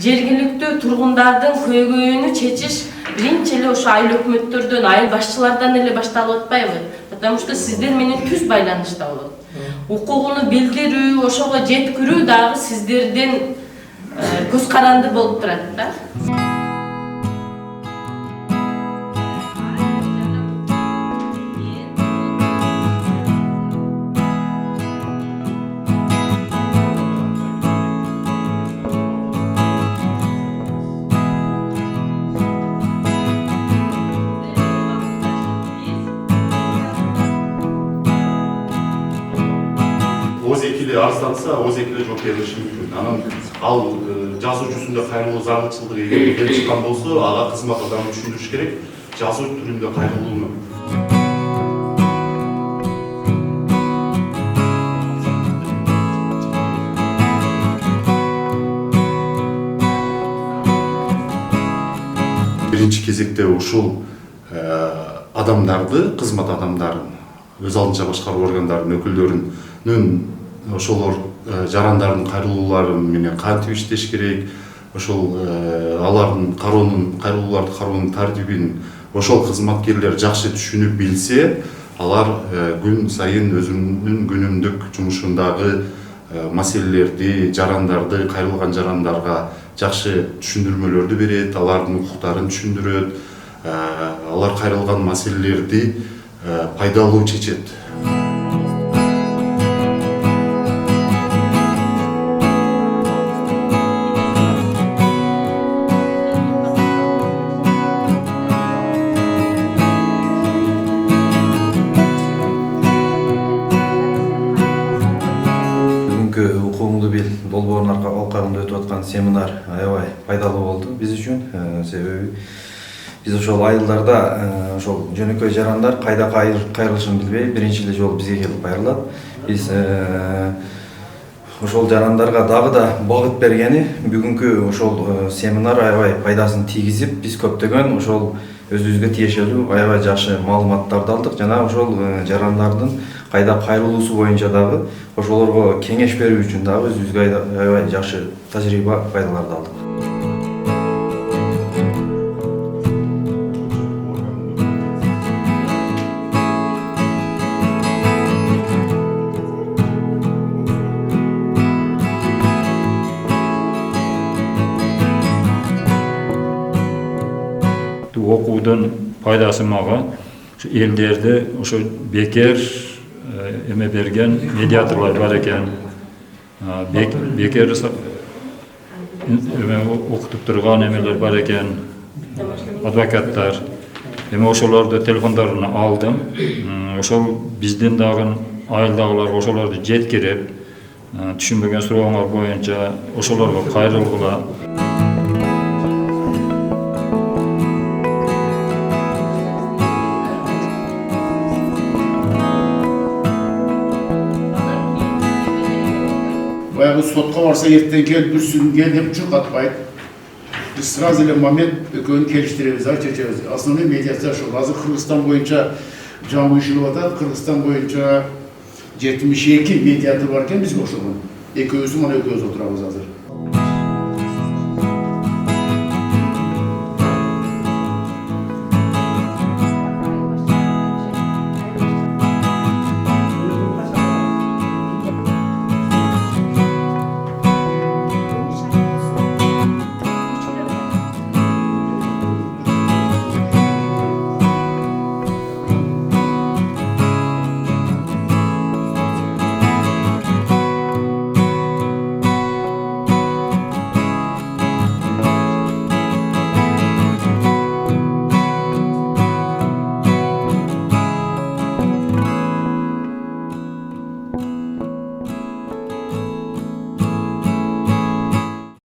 жергиликтүү тургундардын көйгөйүнү чечиш биринчи эле ошо айыл өкмөттөрдөн, айыл башчылардан эле башталып атпайбы? Потому что сиздер менен түз байланышта болот. Укугуну билдирүү, ошого жеткирүү дагы сиздердин көз каранды болуп турат да. Озекиле арызданса, Озекиле жооп берилиши мүмкүн. Анан ал жазуучусунда кайрылуу зарылчылыгы келип чыккан болсо, ага кызмат адамы түшүндүрүш керек. Жазуу түрүндө кайрылууну. Биринчи кезекте ушул адамдарды, кызмат адамдарын, өз алдынча башкаруу органдарынын өкүлдөрүнүн ошолор жарандардын кайрылуулары менен кантип иштеш керек, ошол алардын кайрылууларды кароонун тартибин ошол кызматкерлер жакшы түшүнүп билсе, алар күн сайын өзүнүн күнүмдүк жумушундагы маселелерди, жарандарды, кайрылган жарандарга жакшы түшүндүрмөлөрдү берет, алардын укуктарын түшүндүрөт, алар кайрылган маселелерди пайдалуу чечет. Укугуңду бил долбоорунун алкагында өтүп аткан семинар аябай пайдалуу болду биз үчүн. Себеби биз ошол айылдарда ошол жөнөкөй жарандар кайда кайрылышын билбей биринчи эле жолу бизге келип кайрылат. Биз ошол жарандарга дагы да багыт бергени бүгүнкү ошол семинар аябай пайдасын тийгизип, биз көптөгөн ошол өзүбүзгө тиешелүү аябай жакшы маалыматтарды алдык жана ошол жарандардын кайда кайрылуусу боюнча дагы ошолорго кеңеш берүү үчүн дагы өзүбүзгө аябай жакшы тажрыйба пайдаларды алдык. Окуудун пайдасы мага элдерди ошо бекер эме берген медиаторлор бар экен. Бекер окутуп турган эмелер бар экен, адвокаттар. Эми ошолорду телефондорун алдым. Ошол биздин дагы айылдагыларга ошолорду жеткирип, түшүнбөгөн сурооңор боюнча ошолорго кайрылгыла. Баягы сотко барса эртең кел, бүрсүн кел деп чуркатпайт. Биз сразу эле момент экөөнү келиштиребиз, чечебиз. Основной медиация ошол. Азыр Кыргызстан боюнча жаңы уюшулуп атат. Кыргызстан боюнча 72 медиатор бар экен бизге ошол. Экөөбүз мына экөөбүз отурабыз азыр.